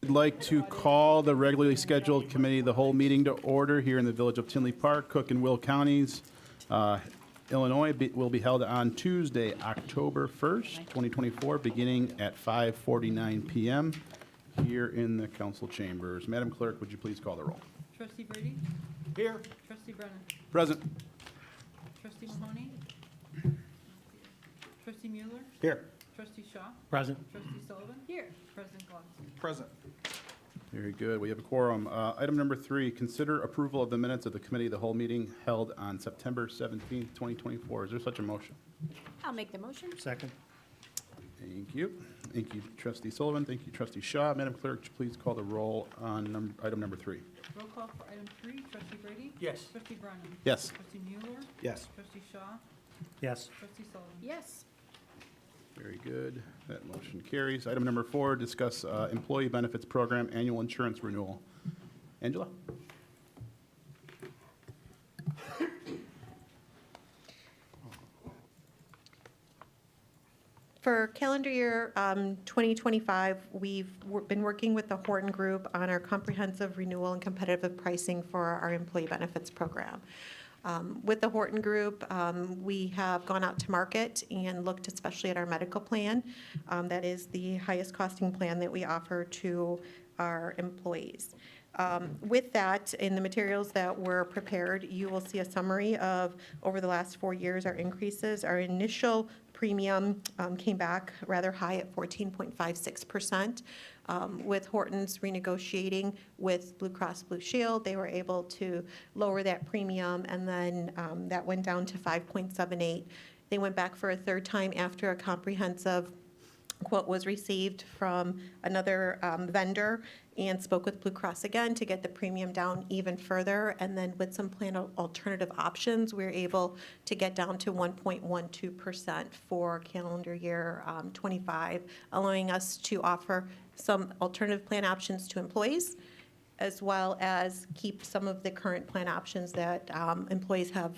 I'd like to call the regularly scheduled committee of the whole meeting to order here in the village of Tinley Park, Cook and Will counties, Illinois. Will be held on Tuesday, October 1st, 2024, beginning at 5:49 p.m. here in the council chambers. Madam Clerk, would you please call the roll? Trustee Brady? Here. Trustee Brennan? Present. Trustee Mahoney? Trustee Mueller? Here. Trustee Shaw? Present. Trustee Sullivan? Here. President Glasser? Present. Very good. We have a quorum. Item number 3, consider approval of the minutes of the committee of the whole meeting held on September 17th, 2024. Is there such a motion? I'll make the motion. Second. Thank you. Thank you, Trustee Sullivan. Thank you, Trustee Shaw. Madam Clerk, would you please call the roll on item number 3? Roll call for item 3, Trustee Brady? Yes. Trustee Brennan? Yes. Trustee Mueller? Yes. Trustee Shaw? Yes. Trustee Sullivan? Yes. Very good. That motion carries. Item number 4, discuss employee benefits program annual insurance renewal. Angela? For calendar year 2025, we've been working with the Horton Group on our comprehensive renewal and competitive pricing for our employee benefits program. With the Horton Group, we have gone out to market and looked especially at our medical plan. That is the highest costing plan that we offer to our employees. With that, in the materials that were prepared, you will see a summary of over the last 4 years, our increases. Our initial premium came back rather high at 14.56%. With Horton's renegotiating with Blue Cross Blue Shield, they were able to lower that premium, and then that went down to 5.78. They went back for a third time after a comprehensive quote was received from another vendor and spoke with Blue Cross again to get the premium down even further. And then with some plan alternative options, we were able to get down to 1.12% for calendar year 25, allowing us to offer some alternative plan options to employees, as well as keep some of the current plan options that employees have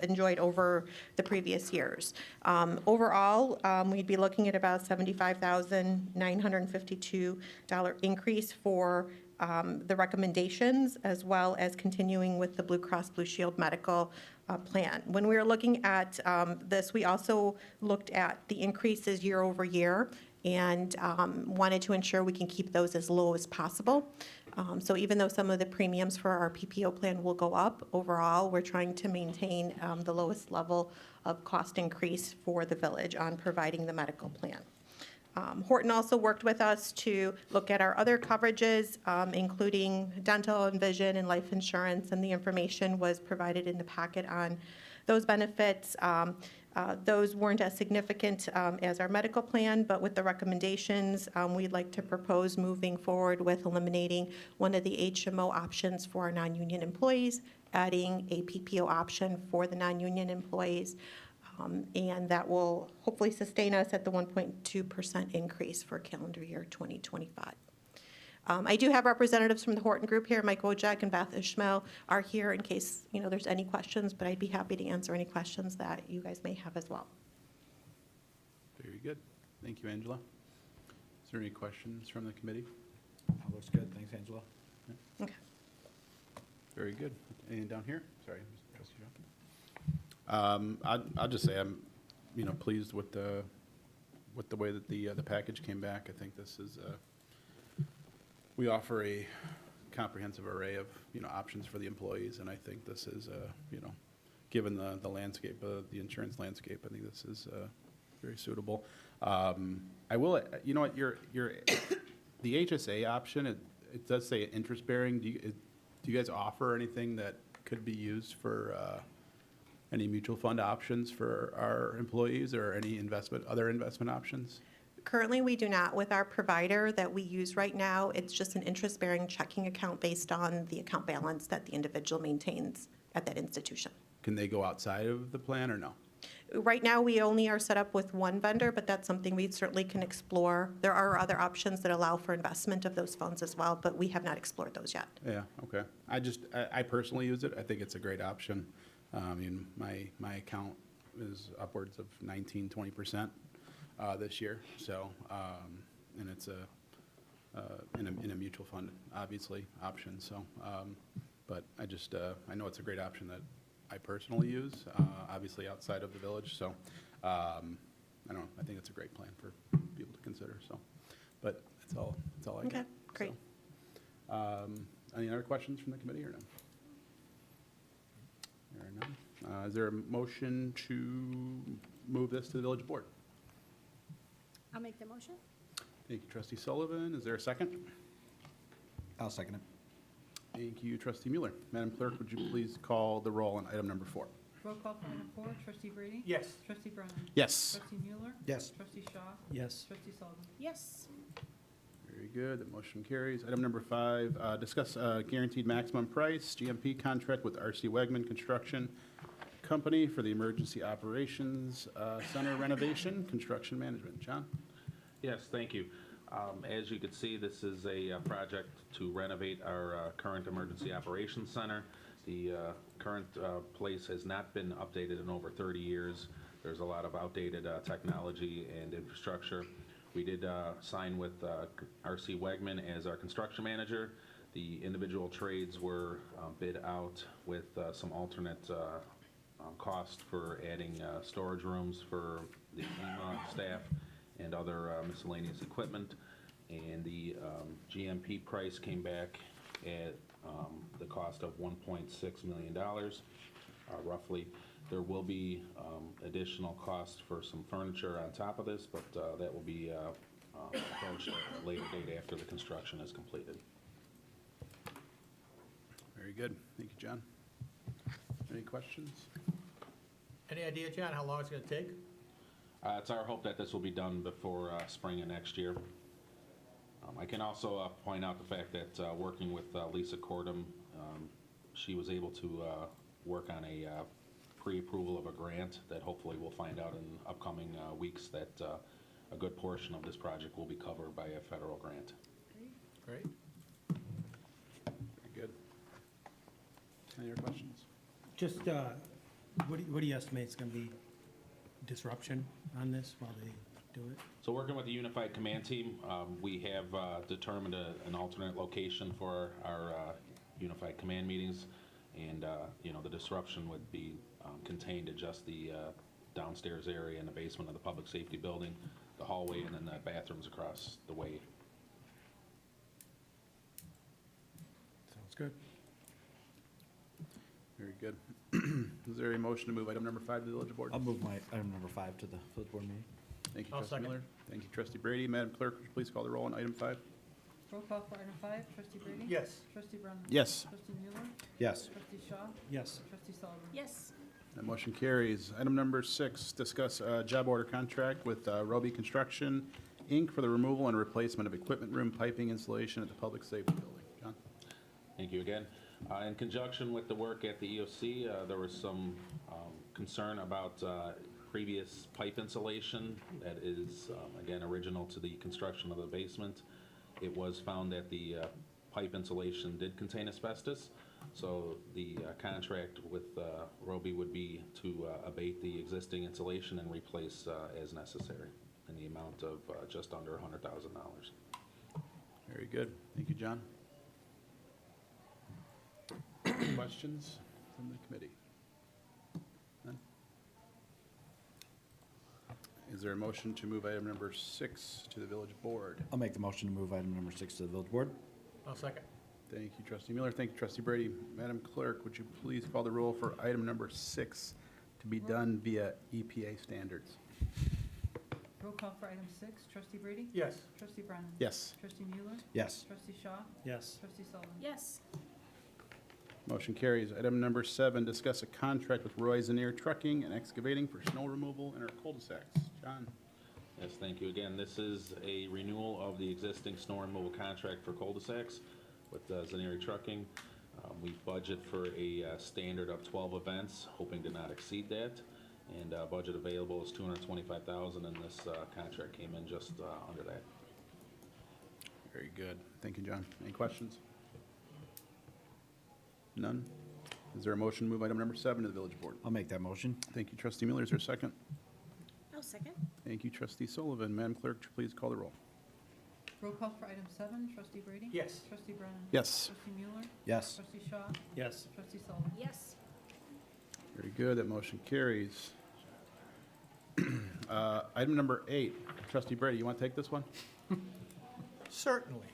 enjoyed over the previous years. Overall, we'd be looking at about $75,952 increase for the recommendations, as well as continuing with the Blue Cross Blue Shield medical plan. When we were looking at this, we also looked at the increases year over year and wanted to ensure we can keep those as low as possible. So even though some of the premiums for our PPO plan will go up, overall, we're trying to maintain the lowest level of cost increase for the village on providing the medical plan. Horton also worked with us to look at our other coverages, including dental and vision and life insurance, and the information was provided in the packet on those benefits. Those weren't as significant as our medical plan, but with the recommendations, we'd like to propose moving forward with eliminating one of the HMO options for our non-union employees, adding a PPO option for the non-union employees, and that will hopefully sustain us at the 1.2% increase for calendar year 2025. I do have representatives from the Horton Group here. Mike Wojak and Beth Ishmael are here in case there's any questions, but I'd be happy to answer any questions that you guys may have as well. Very good. Thank you, Angela. Is there any questions from the committee? That looks good. Thanks, Angela. Okay. Very good. Anything down here? Sorry, Trustee Shaw. I'll just say I'm, pleased with the way that the package came back. I think this is we offer a comprehensive array of options for the employees, and I think this is given the landscape, the insurance landscape, I think this is very suitable. I will, your the HSA option, it does say interest bearing. Do you guys offer anything that could be used for any mutual fund options for our employees, or any other investment options? Currently, we do not. With our provider that we use right now, it's just an interest-bearing checking account based on the account balance that the individual maintains at that institution. Can they go outside of the plan or no? Right now, we only are set up with one vendor, but that's something we certainly can explore. There are other options that allow for investment of those funds as well, but we have not explored those yet. Yeah, okay. I personally use it. I think it's a great option. My account is upwards of 19-20% this year. So, and it's in a mutual fund, obviously, option, so. But I just, I know it's a great option that I personally use, obviously outside of the village, so, I don't know, I think it's a great plan for people to consider, so. But that's all I got. Okay, great. So, any other questions from the committee or no? There are none. Is there a motion to move this to the village board? I'll make the motion. Thank you, trustee Sullivan. Is there a second? I'll second it. Thank you, trustee Mueller. Madam Clerk, would you please call the roll on item number 4? Roll call for item 4, trustee Brady? Yes. Trustee Brennan? Yes. Trustee Mueller? Yes. Trustee Shaw? Yes. Trustee Sullivan? Yes. Very good, the motion carries. Item number 5, discuss guaranteed maximum price, GMP contract with RC Wegman Construction Company for the Emergency Operations Center renovation, construction management. John? Yes, thank you. As you can see, this is a project to renovate our current Emergency Operations Center. The current place has not been updated in over 30 years. There's a lot of outdated technology and infrastructure. We did sign with RC Wegman as our construction manager. The individual trades were bid out with some alternate cost for adding storage rooms for the FEMA staff and other miscellaneous equipment. And the GMP price came back at the cost of $1.6 million, roughly. There will be additional cost for some furniture on top of this, but that will be approached at a later date after the construction is completed. Very good. Thank you, John. Any questions? Any idea, John, how long it's gonna take? It's our hope that this will be done before spring of next year. I can also point out the fact that working with Lisa Cordum, she was able to work on a pre-approval of a grant that hopefully we'll find out in upcoming weeks that a good portion of this project will be covered by a federal grant. Great. Very good. Any other questions? Just, what do you estimate is going to be disruption on this while they do it? So working with the Unified Command Team, we have determined an alternate location for our Unified Command meetings. And, you know, the disruption would be contained to just the downstairs area and the basement of the public safety building, the hallway, and then the bathrooms across the way. Sounds good. Very good. Is there a motion to move item number 5 to the village board? I'll move my item number 5 to the village board meeting. Thank you, I'll trustee second. Miller. Thank you, trustee Brady. Madam Clerk, would you please call the roll on item 5? Roll call for item 5, trustee Brady? Yes. Trustee Brennan? Yes. Trustee Mueller? Yes. Trustee Shaw? Yes. Trustee Sullivan? Yes. That motion carries. Item number 6, discuss job order contract with Roby Construction, Inc. for the removal and replacement of equipment room piping installation at the public safety building. John? Thank you again. In conjunction with the work at the EOC, there was some concern about previous pipe insulation that is, again, original to the construction of the basement. It was found that the pipe insulation did contain asbestos, so the contract with Roby would be to abate the existing insulation and replace as necessary in the amount of just under $100,000. Very good. Thank you, John. Questions from the committee? None? Is there a motion to move item number 6 to the village board? I'll make the motion to move item number 6 to the village board. I'll second. Thank you, trustee Miller. Thank you, trustee Brady. Madam Clerk, would you please call the roll for item number 6 to be done via EPA standards? Roll call for item 6, trustee Brady? Yes. Trustee Brennan? Yes. Trustee Mueller? Yes. Trustee Shaw? Yes. Trustee Sullivan? Yes. Motion carries. Item number 7, discuss a contract with Roy Zanier Trucking and Excavating for snow removal in our cul-de-sacs. John? Yes, thank you again. This is a renewal of the existing snow removal contract for cul-de-sacs with Zaneri Trucking. We budget for a standard of 12 events, hoping to not exceed that. And budget available is $225,000, and this contract came in just under that. Very good. Thank you, John. Any questions? None? Is there a motion to move item number 7 to the village board? I'll make that motion. Thank you, trustee Miller. Is there a second? I'll second. Thank you, trustee Sullivan. Madam Clerk, would you please call the roll? Roll call for item 7, trustee Brady? Yes. Trustee Brennan? Yes. Trustee Mueller? Yes. Trustee Shaw? Yes. Trustee Sullivan? Yes. Very good, that motion carries. Item number 8, trustee Brady, you want to take this one? Certainly.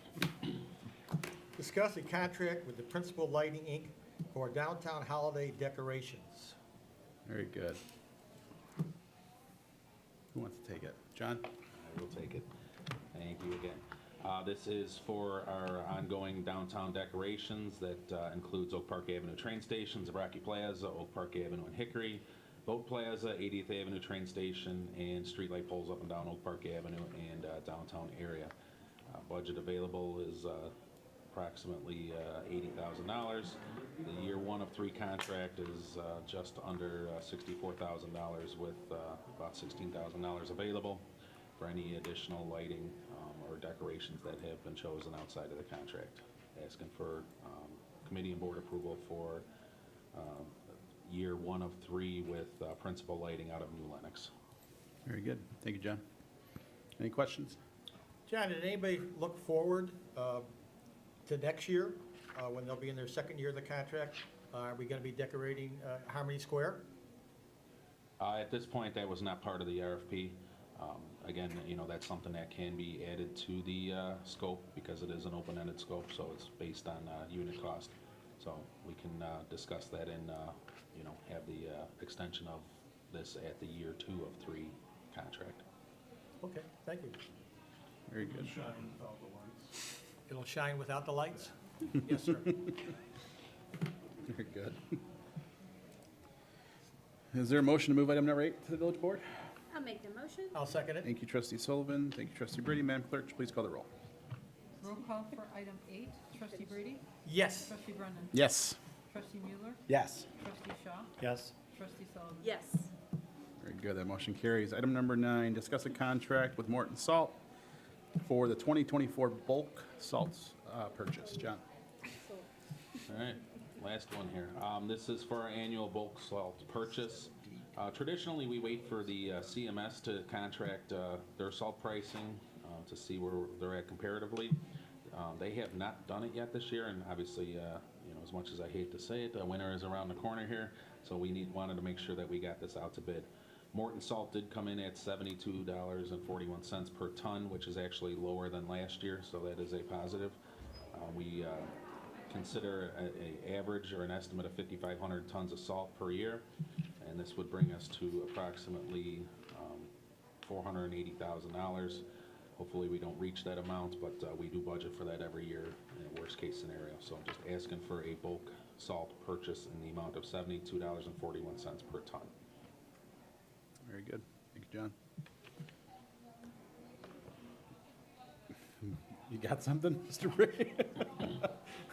Discuss a contract with the Principal Lighting, Inc. for downtown holiday decorations. Very good. Who wants to take it? John? I will take it. Thank you again. This is for our ongoing downtown decorations that includes Oak Park Avenue train station, Zabraki Plaza, Oak Park Avenue and Hickory, Boat Plaza, 80th Avenue train station, and streetlight poles up and down Oak Park Avenue and downtown area. Budget available is approximately $80,000. The year 1 of 3 contract is just under $64,000 with about $16,000 available for any additional lighting or decorations that have been chosen outside of the contract. Asking for committee and board approval for year 1 of 3 with principal lighting out of New Lenox. Very good. Thank you, John. Any questions? John, did anybody look forward to next year, when they'll be in their second year of the contract? Are we going to be decorating Harmony Square? At this point, that was not part of the RFP. Again, you know, that's something that can be added to the scope because it is an open-ended scope, so it's based on unit cost. So we can discuss that and, you know, have the extension of this at the year 2 of 3 contract. Okay, thank you. Very good. It'll shine without the lights? Yes, sir. Very good. Is there a motion to move item number 8 to the village board? I'll make the motion. I'll second it. Thank you, trustee Sullivan. Thank you, trustee Brady. Madam Clerk, please call the roll. Roll call for item 8, trustee Brady? Yes. Trustee Brennan? Yes. Trustee Mueller? Yes. Trustee Shaw? Yes. Trustee Sullivan? Yes. Very good, that motion carries. Item number 9, discuss a contract with Morton Salt for the 2024 bulk salts purchase. John? All right, last one here. This is for our annual bulk salt purchase. Traditionally, we wait for the CMS to contract their salt pricing to see where they're at comparatively. They have not done it yet this year, and obviously, you know, as much as I hate to say it, winter is around the corner here, so we wanted to make sure that we got this out to bid. Morton Salt did come in at $72.41 per ton, which is actually lower than last year, so that is a positive. We consider an average or an estimate of 5,500 tons of salt per year, and this would bring us to approximately $480,000. Hopefully we don't reach that amount, but we do budget for that every year in a worst case scenario. So I'm just asking for a bulk salt purchase in the amount of $72.41 per ton. Very good. Thank you, John. You got something, Mr. Brady?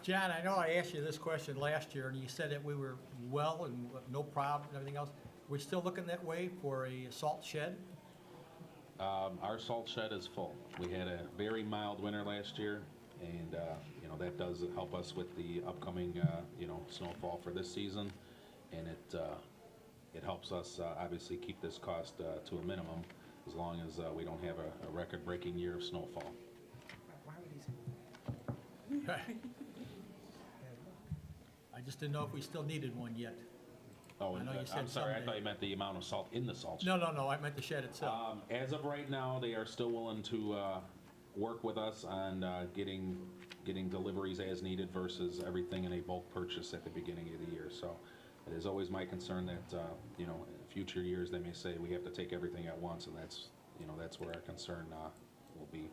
John, I know I asked you this question last year, and you said that we were well and no problem and everything else. We're still looking that way for a salt shed? Our salt shed is full. We had a very mild winter last year, and you know, that does help us with the upcoming you know, snowfall for this season, and it helps us obviously keep this cost to a minimum as long as we don't have a record-breaking year of snowfall. I just didn't know if we still needed one yet. Oh, I know you I'm said sorry, I someday. thought you meant the amount of salt in the salt shed. No, I meant the shed itself. As of right now, they are still willing to work with us on getting deliveries as needed versus everything in a bulk purchase at the beginning of the year. So it is always my concern that, you know, in future years, they may say we have to take everything at once, and that's, you know, that's where our concern will be.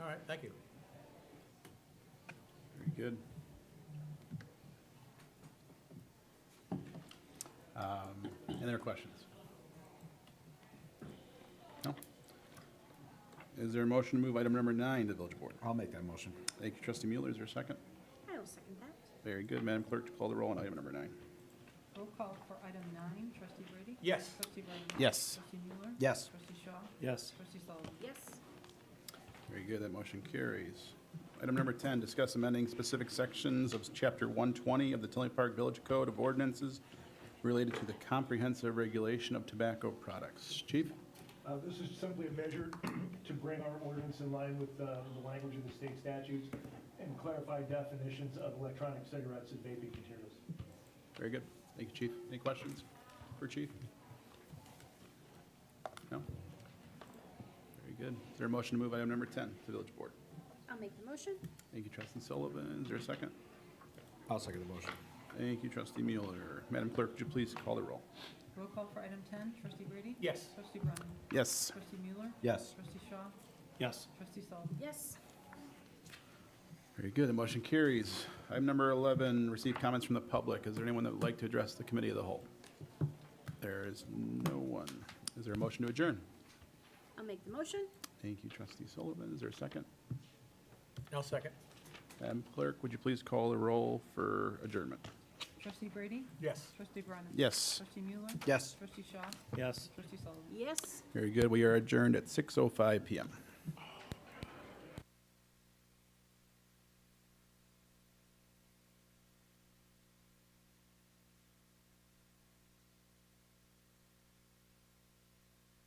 All right, thank you. Very good. Any other questions? No? Is there a motion to move item number 9 to the village board? I'll make that motion. Thank you, trustee Mueller. Is there a second? I will second that. Very good. Madam Clerk, call the roll on item number 9. Roll call for item 9, trustee Brady? Yes. Trustee Brennan? Yes. Trustee Mueller? Yes. Trustee Shaw? Yes. Trustee Sullivan? Yes. Very good. That motion carries. Item number 10, discuss amending specific sections of Chapter 120 of the Tinley Park Village Code of Ordinances related to the comprehensive regulation of tobacco products. Chief? This is simply a measure to bring our ordinance in line with the language of the state statutes and clarify definitions of electronic cigarettes and vaping materials. Very good. Thank you, Chief. Any questions for Chief? No? Very good. Is there a motion to move item number 10 to Village Board? I'll make the motion. Thank you, Trustee Sullivan. Is there a second? I'll second the motion. Thank you, Trustee Mueller. Madam Clerk, would you please call the roll? Roll call for item 10, trustee Brady? Yes. Trustee Brennan? Yes. Trustee Mueller? Yes. Trustee Shaw? Yes. Trustee Sullivan? Yes. Very good. The motion carries. Item number 11, receive comments from the public. Is there anyone that would like to address the committee of the whole? There is no one. Is there a motion to adjourn? I'll make the motion. Thank you, Trustee Sullivan. Is there a second? I'll second. Madam Clerk, would you please call the roll for adjournment? Trustee Brady? Yes. Trustee Brennan? Yes. Trustee Mueller? Yes. Trustee Shaw? Yes. Trustee Sullivan? Yes. Very good. We are adjourned at 6:05 PM.